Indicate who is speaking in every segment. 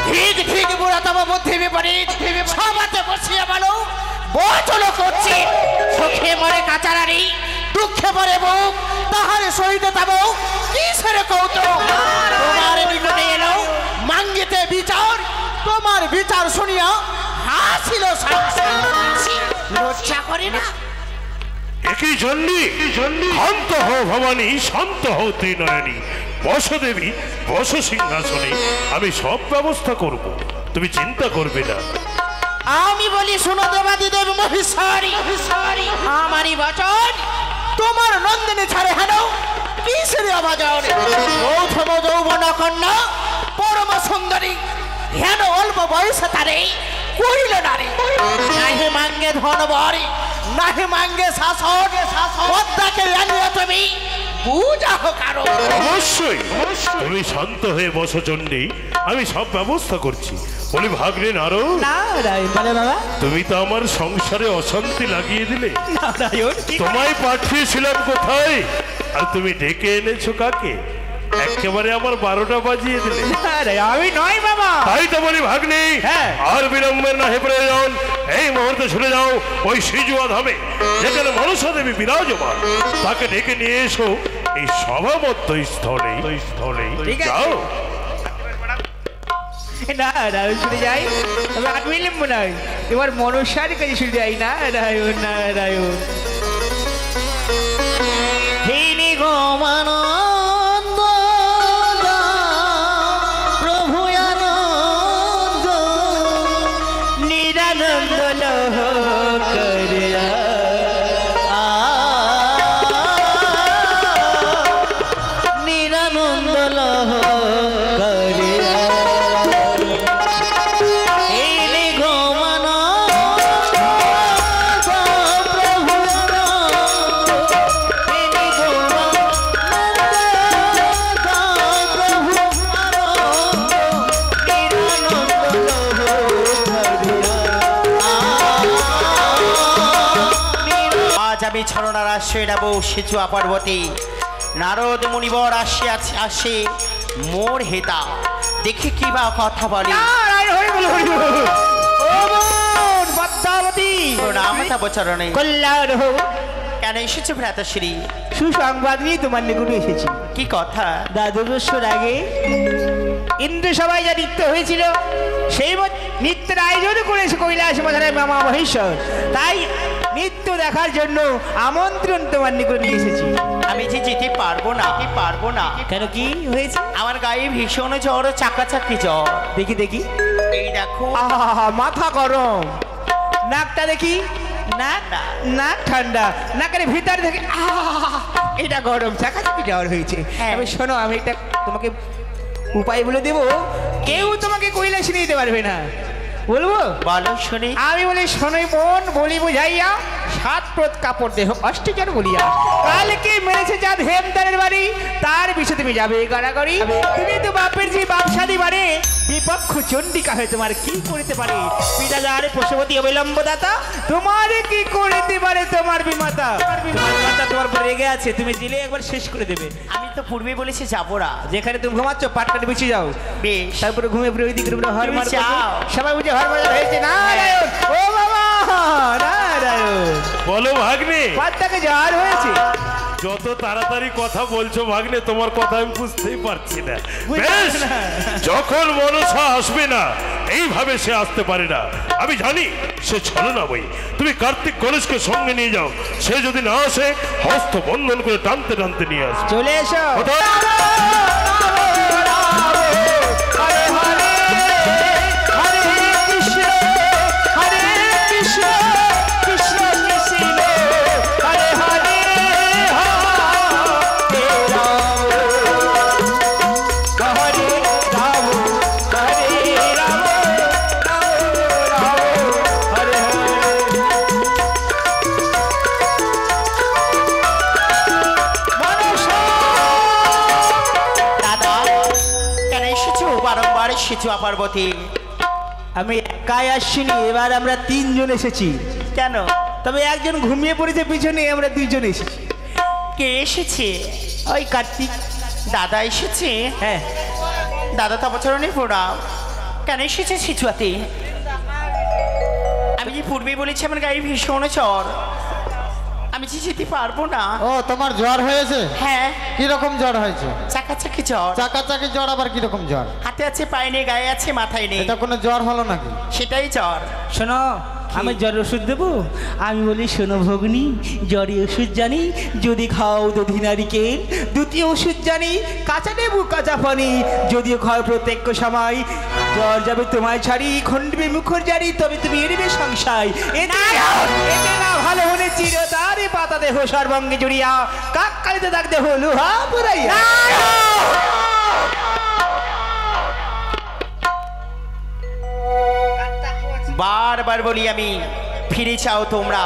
Speaker 1: ঠিক ঠিক বুড়া তব বুদ্ধি বিপরীত সবাতে বসিয়ে বলো বচন করছে সুখে মরে কাচারারি দুঃখে মরে বুক তাহারে সহিতে তব কিসের কৌতুক তোমার নিকটে এলো মাঙ্গিতে বিচার তোমার বিচার শুনিয়া হাসিল লজ্জা করে না
Speaker 2: একই জন্যে শান্ত হও ভবানী শান্ত হও ত্রিনয়নী বস দেবী বস সিংহাসনে আমি সব ব্যবস্থা করব তুমি চিন্তা করবে না
Speaker 1: আমি বলি শুনো দেবাদি দেব মহেশ্বরী আমারই বচন তোমার নন্দিনী ছাড়ে হেন কিসের অভাজন প্রথম যৌবন কন্যা পরম সুন্দরী হেন অল্প বয়সে তারে কইল নারী নাহি মাঙ্গে ধন বরি নাহি মাঙ্গে শাসন পদ্মাকে আনিয়া তুমি বুঝাহ কারো
Speaker 2: অবশ্যই তুমি শান্ত হয়ে বসো চণ্ডী আমি সব ব্যবস্থা করছি বলি ভাগ্নে নারদ
Speaker 1: বাবা
Speaker 2: তুমি তো আমার সংসারে অশান্তি লাগিয়ে দিলে
Speaker 1: নারায়ণ
Speaker 2: তোমায় পাঠিয়েছিলাম কোথায় আর তুমি ডেকে এনেছো কাকে একেবারে আমার 12টা বাজিয়ে দিলে
Speaker 1: আমি নয় বাবা
Speaker 2: তাই তো বলি ভাগ্নে
Speaker 1: হ্যাঁ।
Speaker 2: আর বিলম্বের নাহি প্রয়োজন এই মুহূর্তে শুনে যাও ওই সিজুয়া ধামে যেখানে মনসা দেবী বিরাজমান তাকে ডেকে নিয়ে এসো এই সভাবদ্ধ স্থলে
Speaker 1: ঠিক আছে।
Speaker 2: যাও
Speaker 1: না শুনে যাই তবে আর বিলম্ব নয় এবার মনসার কাছে শুনে যাই না নারায়ণ তিনি গোমানন্দ প্রভু আনন্দ নিরানন্দ লহ করিয়া নিরানন্দ লহ করিয়া আমি ছলনার আশ্রয় নেব সিজুয়া পর্বতে নারদ মুনিবর আসে মোর হেতা দেখে কি বা কথা বলে প্রণাম তবচরণে কল্যাণ হোক কেন এসেছো ভ্রাতাশ্রী
Speaker 3: সুসংবাদ নিয়ে তোমার নিকটে এসেছি
Speaker 1: কি কথা
Speaker 3: 10 বছর আগে ইন্দ্র সভায় যা নৃত্য হয়েছিল সেই নৃত্যের আয়োজন করেছে কৈলাস মাথায় মামা মহেশ্বর তাই নৃত্য দেখার জন্য আমন্ত্রণ তোমার নিকট নিয়ে এসেছি
Speaker 1: আমি যে যেতে পারবো না
Speaker 3: কেন কি হয়েছে
Speaker 1: আমার গায়ে ভীষণ জ্বর চাকাচাকি জ্বর
Speaker 3: দেখি দেখি
Speaker 1: এই দেখো
Speaker 3: আহা মাথা গরম নাকটা দেখি নাক ঠান্ডা নাকের ভিতর থেকে এটা গরম চাকাচাকি জ্বর হয়েছে আমি শোনো আমি এটা তোমাকে উপায় বলে দেবো কেউ তোমাকে কৈলাসে নিতে পারবে না বলবো
Speaker 1: বলো শুনি
Speaker 3: আমি বলি শোনো বোন বলি বুঝাইয়া 7 প্রত কাপড় দেহ অষ্টজন বলিয়া কালকে মেরেছে যা হেমদারের বাড়ি তার বিষয়ে তুমি যাবে কারাগারি তুমি তো বাপের যে বাপসাদি বাড়ে বিপক্ষ চণ্ডিকা হয়ে তোমার কি করতে পারে পিতাজার পশুপতি অবিলম্ব দাতা তোমার কি করতে পারে তোমার বিমাতা তোমার উপর রেগে আছে তুমি দিলে একবার শেষ করে দেবে
Speaker 1: আমি তো পূর্বে বলেছি যাবো না
Speaker 3: যেখানে তুমি ঘুমাচ্ছ পাটকাটে বিছিয়ে যাও
Speaker 1: বেশ
Speaker 3: তারপরে ঘুমিয়ে পড়ে ওই দিকে হর মার
Speaker 1: যাও।
Speaker 3: সবাই বুঝে হর মার হয়েছে নারায়ণ ও বাবা নারায়ণ
Speaker 2: বলো ভাগ্নে
Speaker 3: পাটটাকে জ্বর হয়েছে
Speaker 2: যত তাড়াতাড়ি কথা বলছো ভাগ্নে তোমার কথা আমি বুঝতেই পারছি না
Speaker 3: বুঝতে
Speaker 2: বেশ
Speaker 3: পারছি না।
Speaker 2: যখন মনসা আসবে না এইভাবে সে আসতে পারে না আমি জানি সে ছলনা বই তুমি কার্তিক গণেশকে সঙ্গে নিয়ে যাও সে যদি না আসে হস্ত বন্ধন করে টানতে টানতে নিয়ে আসবে
Speaker 3: চলে এসো
Speaker 2: কোথায়?
Speaker 3: হরে হরে হরে কৃষ্ণ হরে কৃষ্ণ কৃষ্ণ কৃষ্ণ হরে হরে হরে রাম হরে রাম হরে রাম হরে
Speaker 1: দাদা কেন এসেছো বারংবার সিজুয়া পর্বতে
Speaker 3: আমি একাই আসিনি এবার আমরা 3 জন এসেছি
Speaker 1: কেন
Speaker 3: তবে একজন ঘুমিয়ে পড়েছে পিছনে আমরা 2 জন এসেছি
Speaker 1: কে এসেছে
Speaker 3: ওই কার্তিক
Speaker 1: দাদা এসেছে
Speaker 3: হ্যাঁ
Speaker 1: দাদা তপচরণে প্রণাম কেন এসেছে সিচুয়াতে? আমি যে পূর্বে বলেছি আমার গায়ে ভীষণ জ্বর, আমি যে যেতে পারবো না।
Speaker 4: ও তোমার জ্বর হয়েছে?
Speaker 1: হ্যাঁ।
Speaker 4: কিরকম জ্বর হয়েছে?
Speaker 1: চাকাচাকি জ্বর।
Speaker 4: চাকাচাকি জ্বর আবার কিরকম জ্বর?
Speaker 1: হাতে আছে, পায়ে নেই, গায়ে আছে, মাথায় নেই।
Speaker 4: এটা কোনো জ্বর হলো নাকি?
Speaker 1: সেটাই জ্বর।
Speaker 3: শোনো, আমি জ্বরের ওষুধ দেবো? আমি বলি শোনো ভগ্নি, জ্বরের ওষুধ জানি যদি খাও দধি নারিকেল, দ্বিতীয় ওষুধ জানি কাঁচা লেবু কাঁচা পানি, যদিও খাও প্রত্যেক সময় জ্বর যাবে তোমায় ছাড়ি, খণ্ডবে মুখর জারি, তবে তুমি এড়বে সংশয়। এতে না ভালো হলে চিরতারে পাতা দেহ সর্বাঙ্গে জুড়িয়া, কাক কালিতে দাগ দেহ লোহা পুরাইয়া।
Speaker 1: বারবার বলি আমি, ফিরে চাও তোমরা।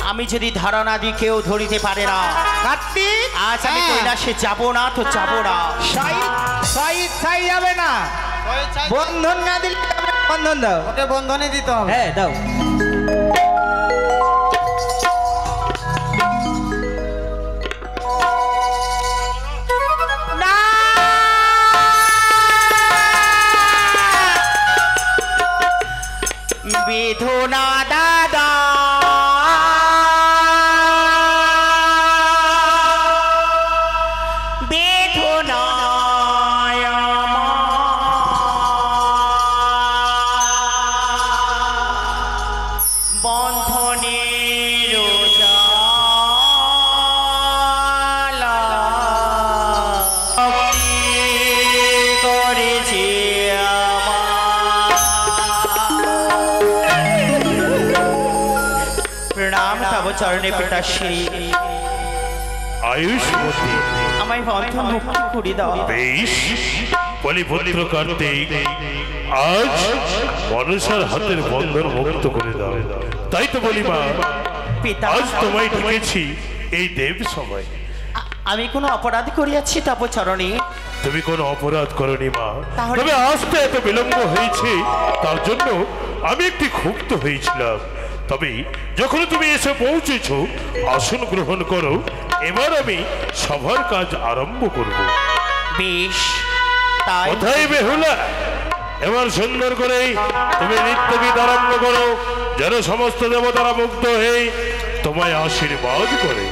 Speaker 1: আমি যদি ধারণা দিই কেউ ধরিতে পারে না।
Speaker 3: কার্তিক,
Speaker 1: আজ আমি কৈলাসে যাবো না তো যাবো না।
Speaker 3: ছাই যাবে না, বন্ধন না দিলে বন্ধন দাও।
Speaker 4: ওকে বন্ধনে দিতে হবে।
Speaker 3: হ্যাঁ দাও।
Speaker 1: বেদনা দাদা বেদনায় আমার বন্ধনের জালা করেছে প্রণাম তব চরণে পিতাশ্রী।
Speaker 2: আয়ুষ্মতী,
Speaker 1: আমায় বন্ধন মুক্তি করে দাও।
Speaker 2: বেশ, বলিপুত্র কার্তিক, আজ মনসার হাতের বন্ধন মুক্ত করে দাও। তাই তো বলি মা,
Speaker 1: পিতা,
Speaker 2: আজ তোমায় ডেকেছি এই দেব সময়।
Speaker 1: আমি কোনো অপরাধ করিয়াছি তব চরণে?
Speaker 2: তুমি কোনো অপরাধ করনি মা,
Speaker 1: তাহলে?
Speaker 2: তবে আসতে এত বিলম্ব হয়েছে তার জন্য আমি একটি ক্ষুব্ধ হয়েছিলাম। তবে যখন তুমি এসে পৌঁছেছ, আসন গ্রহণ করো। এবার আমি সভার কাজ আরম্ভ করব।
Speaker 1: বেশ, তাই
Speaker 2: কোথায় বেহুলা? এবার সুন্দর করে তুমি নৃত্যগীত আরম্ভ করো, যেন সমস্ত দেবতারা মুগ্ধ হয়ে তোমায় আশীর্বাদ করে।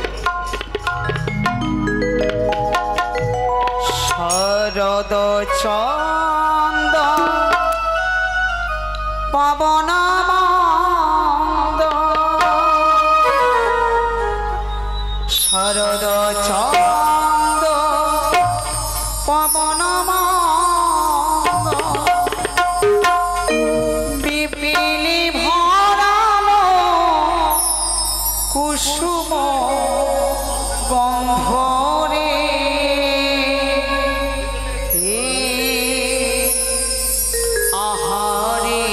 Speaker 5: শরদ চন্দ পবন মন্দ, শরদ চন্দ পবন মন্দ, বিপিলি ভরালো কুসুম গন্ধ রে, আহারে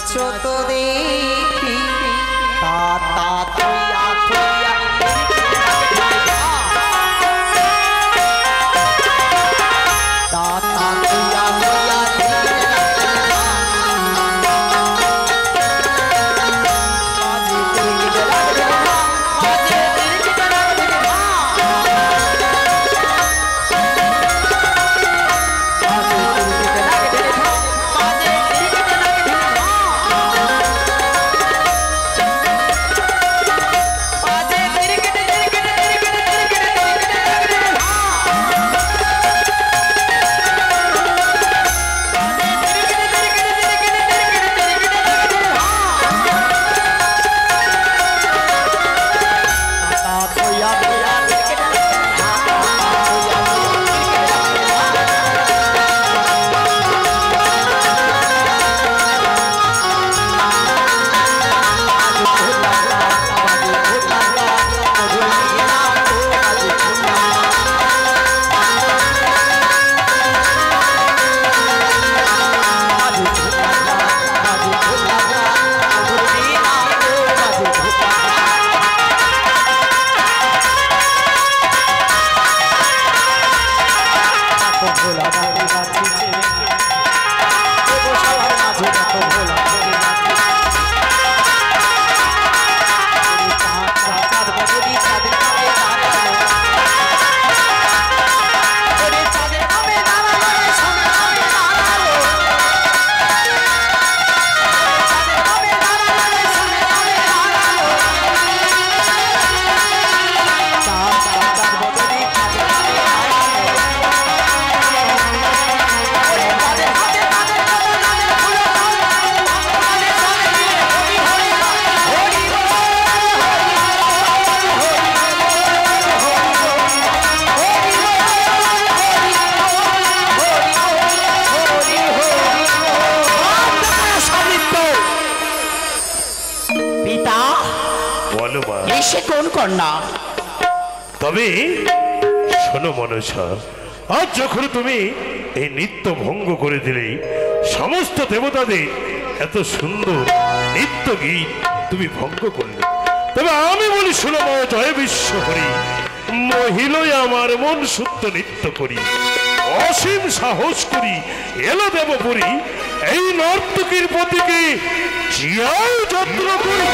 Speaker 5: নাচো তো দেখি তা তা তুইয়া তুইয়া তা তা তুইয়া তুইয়া
Speaker 2: তবে শোনো মনসা, আজ যখন তুমি এই নৃত্য ভঙ্গ করে দিলে, সমস্ত দেবতাদের এত সুন্দর নৃত্য গীত তুমি ভঙ্গ করলে, তবে আমি বলি শোনো মা, জয় বিশ্ব হরি, মহিলই আমার মন শুদ্ধ নৃত্য করি, অসীম সাহস করি এলো দেবপুরী, এই নর্তকীর প্রতিকে জিয়াও যত্ন করি।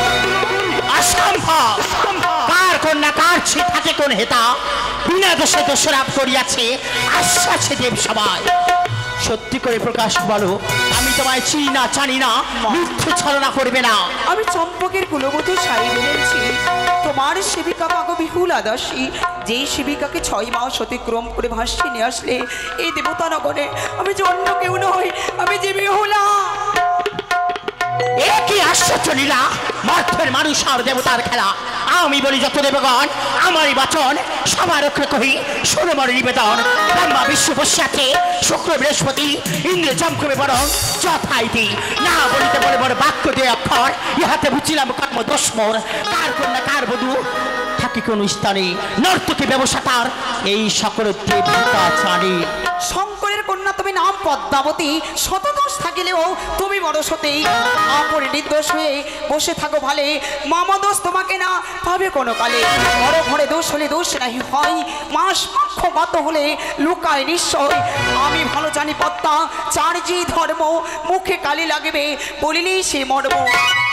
Speaker 1: অসম্ভব! কার কন্যা কার ছি থাকে কোন হেতা, বিনা দোষে দোষরাপ করিয়াছে আশ্বাসে দেব সবাই। সত্যি করে প্রকাশ বলো, আমি তোমায় চিনি না জানি না, মিথ্যে ছলনা করবে না।
Speaker 5: আমি চম্পকের কুলবধূ শাড়ি বেড়েছি, তোমার সেবিকা পাগো বিহুলা দাসী, যেই সেবিকাকে 6 মাস অতিক্রম করে ভাসিয়ে নিয়ে আসলে এই দেবতা নগরে, আমি যে অন্য কেউ নই, আমি যে বিহুলা।
Speaker 1: এ কি আশ্চর্য লীলা! মর্তের মানুষ আর দেবতার খেলা। আমি বলি যত দেবগণ আমারই বচন সবার রক্ষা করি, সুরমর নিবেদন। ব্রহ্মা বিশ্ব বসে আছে, শুক্র বৃহস্পতি ইন্দ্র চমকবে বরং যথাইতি, না বলিতে বলে বড় বাক্য দিয়ে অক্ষর, ইহাতে বুঝিলাম কর্ম দোষ মোর। কার কন্যা কার বধূ থাকি কোন স্থানে, নর্তকী ব্যবসা তার এই সকল দেবতা জানে।
Speaker 5: শঙ্করের কন্যা তুমি নাম পদ্মাবতী, শতদোষ থাকিলেও তুমি বড় সতী, আপরে নির্দোষ হয়ে বসে থাকো ভালে, মামা দোষ তোমাকে না পাবে কোনো কালে। বড় ঘরে দোষ হলে দোষ নাহি হয়, মাস পক্ষগত হলে লুকায় নিশ্চয়। আমি ভালো জানি পদ্মা চার যে ধর্ম, মুখে কালি লাগবে বলিনি সে মর্ম।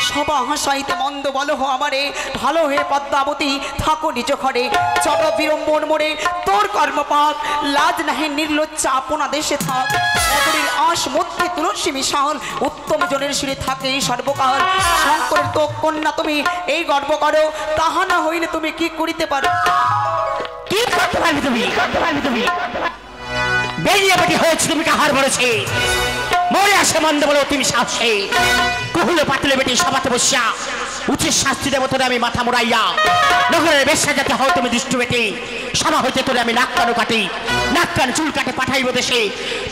Speaker 5: সবা হাসাইতে মন্দ বলো আমারে, ভালো হয়ে পদ্মাবতী থাকো নিজ ঘরে। চট বিড়ম্বন মোড়ে তোর কর্মপাক, লাজ নাহি নির্লজ্জা আপনা দেশে থাক। নগরীর আশ মধ্যে তুলসী মিশাল, উত্তম জনের শিরে থাকে সর্বকাল। শঙ্করের তো কন্যা তুমি এই গর্ব করো, তাহা না হইলে তুমি কি করিতে পারো?
Speaker 1: কি করতে পারবি তুমি? বেরিয়ে বেটি হয়েছে তুমি কাহার বলেছে, মরে আসে মন্দ বলো তুমি সাহসে। কহুলে পাতলে বেটি সভাতে বসিয়া, উচিত শাস্তি দেব তোরে আমি মাথা মোড়াইয়া। নগরের বেশ্যা যাতে হও তুমি দুষ্টু বেটি, সভা হইতে তোরে আমি নাক কানো কাটি, নাক কান চুল কাটে পাঠাইব দেশে।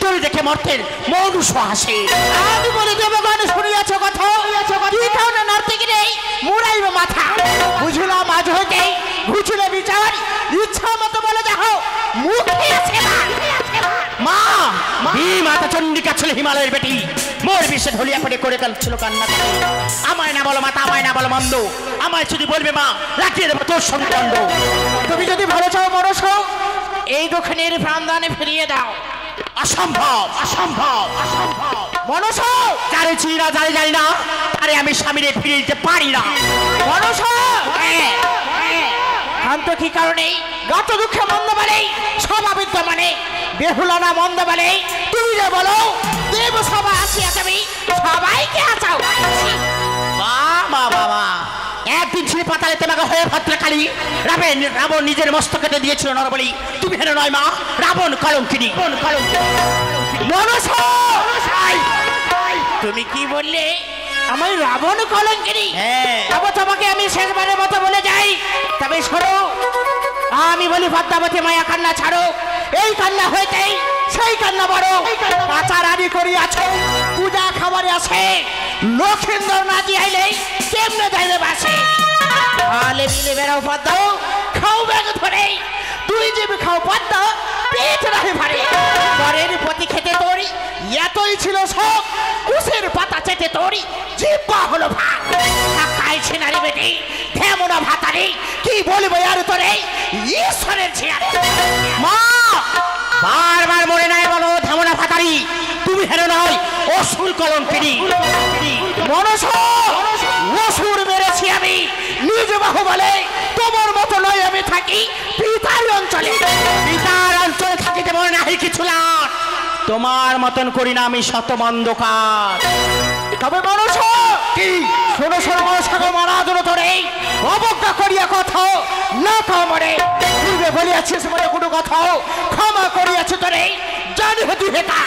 Speaker 1: তোর দেখে মর্তের মনুষ হাসে। আমি বলে দেবগণ শুনিয়াছ কথা, কি কারণে নর্তকী নেই মুড়াইব মাথা। বুঝলাম আজ হইতে ঘুচলে বিচার, ইচ্ছা মতো বলে দেখো মুখে আছে মা। মা মাতা চন্ডিকা ছিল হিমালয়ের বেটি, মোর বিশ্বে ঢলিয়া পড়ে করে ছিল কান্না। আমায় না বলো মাতা, আমায় না বলো মন্দ, আমায় যদি বলবে মা লাগিয়ে দেবো তোর সন্তান। তুমি যদি ভালো চাও মরস, এই দক্ষিণের প্রাণদানে ফিরিয়ে দাও। অসম্ভব, অসম্ভব, অসম্ভব। মনস যারে চিনি না, যারে জানি না, আরে আমি স্বামীরে ফিরে দিতে পারি না। মনস শান্ত কি কারণে গত দুঃখে মন্দ বলে স্বভাবিত মানে বেহুলানা মন্দ বলে। তুমি যে বলো দেব সভা আসিয়া তুমি সবাইকে আচাও। বাবা বাবা, একদিন ছিল পাতালে তোমাকে হয়ে ভদ্রকালী রাবণ নিজের মস্তক কেটে দিয়েছিল নরবলি। তুমি হেন নয় মা, রাবণ কলঙ্কিনী। তুমি কি বললে? আমি রাবণ কলঙ্কিনী? তবে তোমাকে আমি শেষবারের মতো বলে যাই, তবে শোনো, আমি বলি পদ্মাবতী মায়া কান্না ছাড়ো। এই কান্না হইতেই সেই কান্না বড় পাচার আদি করিয়াছ, পূজা খাবারে আছে লক্ষিন্দর না দিয়াইলে কেমনে যাইবে বাসে। আলে মিলে বেড়াও পদ্মা, খাও ব্যাগ ধরে, তুই যাবি খাও পদ্মা, পেট রাখে ভারে। ঘরের প্রতি খেতে তোরি এতই ছিল শখ, কুশের পাতা চেটে তোরি জিব্বা হলো ভাত। খাইছে নারী বেটি তেমন ভাতারে, কি বলবো আর তোরে ঈশ্বরের ছেয়ারে। মা বারবার মনে নাই বলো ধামনা ভাতারি, তুমি হেরো নয় অসুর কলঙ্কিনী। মনস অসুর মেরেছি আমি নিজ বাহু বলে, তোমার মতো নয় আমি থাকি পিতার অঞ্চলে। পিতার অঞ্চলে থাকিতে মনে নাই কিছু লাট, তোমার মতন করি না আমি শত মন্দকার। তবে মনস কি শোনো শোনো মনসাকে মারা জন্য তোরে অবজ্ঞা করিয়া কথা না কামড়ে পূর্বে বলিয়াছিস বলে কোনো কথা ক্ষমা করিয়াছে তোরে জানি হতি হেতা।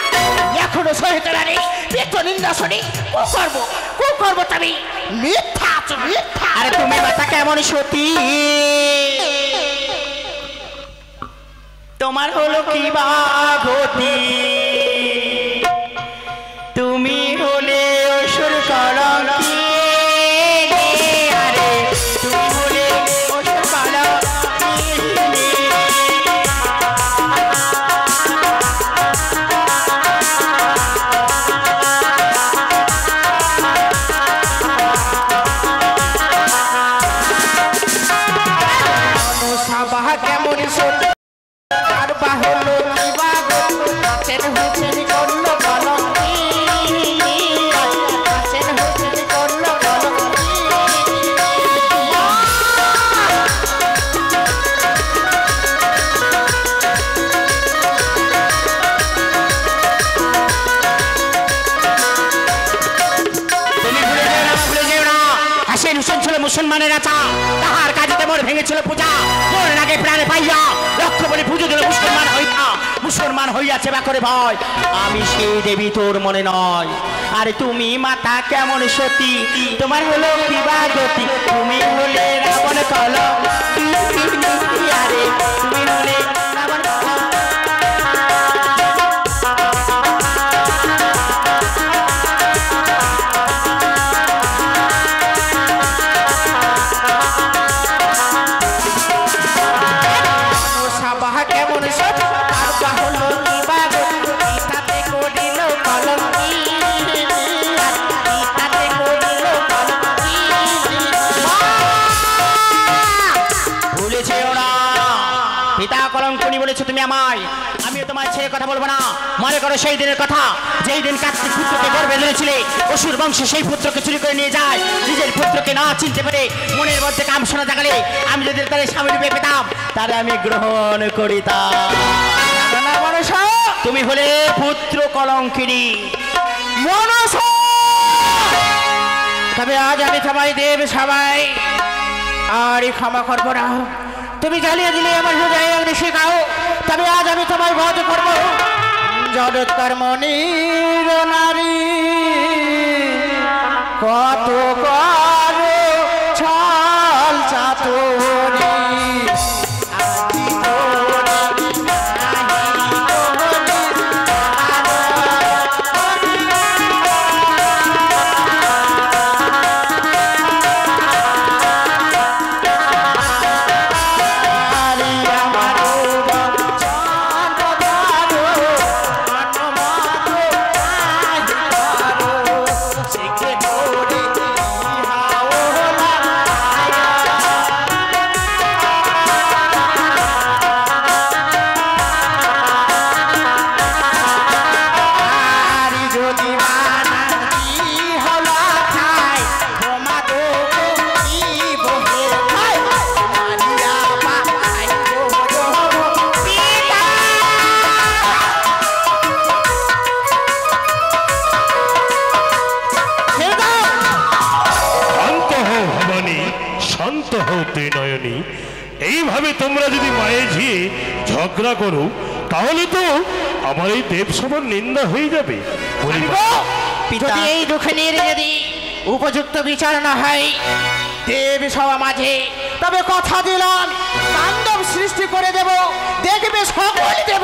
Speaker 1: এখনো সহিত রানী পেট নিন্দা শুনি কু করবো তুমি মিথ্যা মিথ্যা। আরে তুমি মাতা কেমন সতী, তোমার হলো কি বা গতি, তুমি হলে অসুর কলঙ্কিনী। আরে তুমি হলে অসুর কলঙ্কিনী। মনসা কেমন সতী, আর বাহলো কি বা গতি, হাতের হুঁচের করলো কলঙ্কিনী, হাতের হুঁচের করলো কলঙ্কিনী। তুমি ভুলে যেও না, ভুলে যেও না, হাসিন হুসেন ছিল মুসলমানের আচা, তাহার কাজে মোর ভেঙেছিল পূজা। মোর নাগে প্রাণে পাইয়া লক্ষ্য বলে পুজো দিল মুসলমান হইয়া, মুসলমান হইয়াছে বা করে ভয়। আমি সেই দেবী তোর মনে নয়। আরে তুমি মাতা কেমন সতী, তোমার হলো কি বা গতি, তুমি হলে রাবণ কলঙ্কিনী। আরে তুমি হলে রাবণ কেমন সতী, আর বাহলো কি বা গতি, পিতাতে করিল কলঙ্কিনী, পিতাতে করিল কলঙ্কিনী। ভুলেছে ওরা পিতা কলঙ্কিনী বলেছে তুমি আমায়, আমিও তোমায় ছেড়ে কথা বলবো না। মনে করো সেই দিনের কথা, যেই দিন কার্তিক পুত্রকে গর্ভে ধরেছিলে, অসুর বংশে সেই পুত্রকে চুরি করে নিয়ে যায়। নিজের পুত্রকে না চিনতে পেরে মনের মধ্যে কামনা জাগালে আমি যদি তাদের স্বামী রূপে পেতাম তাহলে আমি গ্রহণ করিতাম। তুমি হলে পুত্র কলঙ্কিনী মনস। তবে আজ আমি তোমায় দেব সবাই আর ক্ষমা করবো না। তুমি জ্বালিয়ে দিলে আমার হৃদয়ে অগ্নি শেখাও, তবে আজ আমি তোমায় বধ করবো। জগৎকর মনির নারী কত করো ছল চাতুরি,
Speaker 2: শান্ত হও ত্রিনয়নী। এইভাবে তোমরা যদি মায়ে ঝিয়ে ঝগড়া করো তাহলে তো আমার এই দেবসভার নিন্দা হয়ে যাবে। বলিবা,
Speaker 1: যদি এই দুঃখিনীর যদি উপযুক্ত বিচার না হয় দেব সভা মাঝে, তবে কথা দিলাম তাণ্ডব সৃষ্টি করে দেব, দেখবে সকল দেব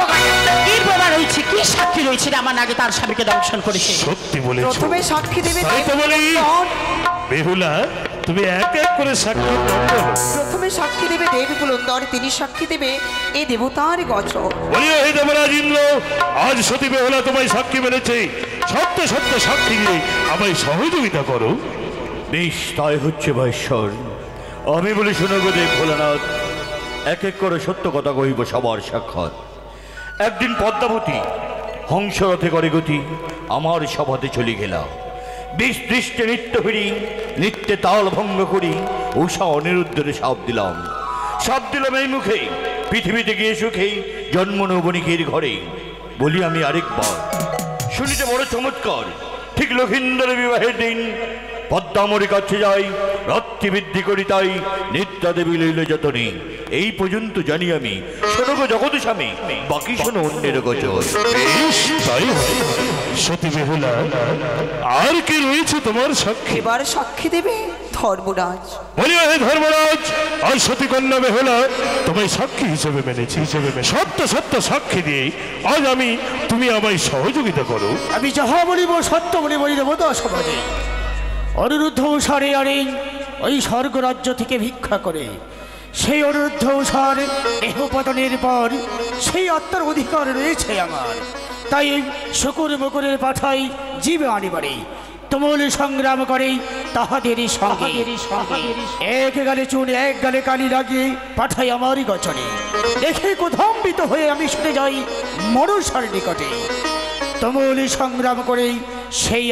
Speaker 1: কি প্রমাণ রয়েছে, কি সাক্ষী রয়েছে যে আমার আগে তার স্বামীকে দংশন করেছে।
Speaker 2: সত্যি বলেছ।
Speaker 5: প্রথমে সাক্ষী দেবে
Speaker 2: তাই তো বলি বেহুলা, তুমি এক এক করে সাক্ষী দাও।
Speaker 5: প্রথমে সাক্ষী দেবে দেব পুরন্দর, তিনি সাক্ষী দেবে এই দেবতার গঠন।
Speaker 2: বলিও হে দেবরাজ ইন্দ্র, আজ সতী বেহুলা তোমায় সাক্ষী মেনেছে, সত্য সত্য সাক্ষী দিয়ে আমায় সহযোগিতা করো।
Speaker 6: বেশ, তাই হচ্ছে মহেশ্বর। আমি বলি শোনো গো দেব ভোলানাথ, এক এক করে সত্য কথা কহিব সবার সাক্ষাৎ। একদিন পদ্মাবতী হংসরথে করে গতি আমার সভাতে চলে গেলাম। বিষ দৃষ্টে নৃত্য ফিরি, নৃত্যে তাল ভঙ্গ করি, উষা অনিরুদ্ধরে সাপ দিলাম। সাপ দিলাম এই মুখে, পৃথিবীতে গিয়ে সুখে জন্ম নবণিকের ঘরে। বলি আমি আরেকবার, শুনিতে বড় চমৎকার। ঠিক লক্ষিন্দরের বিবাহের দিন পদ্মামরি কাছে যাই, রাত্রি বৃদ্ধি করি তাই নিত্যা দেবী লইল যতনে। এই পর্যন্ত জানি আমি, শোনো গো জগত স্বামী, বাকি শোনো অন্যের গোচর।
Speaker 2: বেশ, তাই হয়। সতী বেহুলা, আর কি রয়েছে তোমার সাক্ষী?
Speaker 5: এবার সাক্ষী দেবে ধর্মরাজ।
Speaker 2: বলিও হে ধর্মরাজ, আর সতী কন্যা বেহুলা তোমায় সাক্ষী হিসেবে মেনেছি। সত্য সত্য সাক্ষী দিয়ে আজ তুমি আমায় সহযোগিতা করো।
Speaker 3: আমি যাহা বলিব সত্য বলে বলি দেব তো সমাজে। অনিরুদ্ধ উষারে আরে ওই স্বর্গরাজ্য থেকে ভিক্ষা করে, সেই অনিরুদ্ধ উষার দেহপতনের পর সেই আত্মার অধিকার রয়েছে আমার। তাই শুকুর মুকুরের পাঠাই জীবে আনিবারে তুমুল সংগ্রাম করে তাহাদেরই সঙ্গে। এক গালে চুন এক গালে কালি লাগিয়ে পাঠাই আমারই গচনে। দেখে কোধম্বিত হয়ে আমি শুনে যাই মনুষ্যর নিকটে। তুমুল সংগ্রাম করে সেই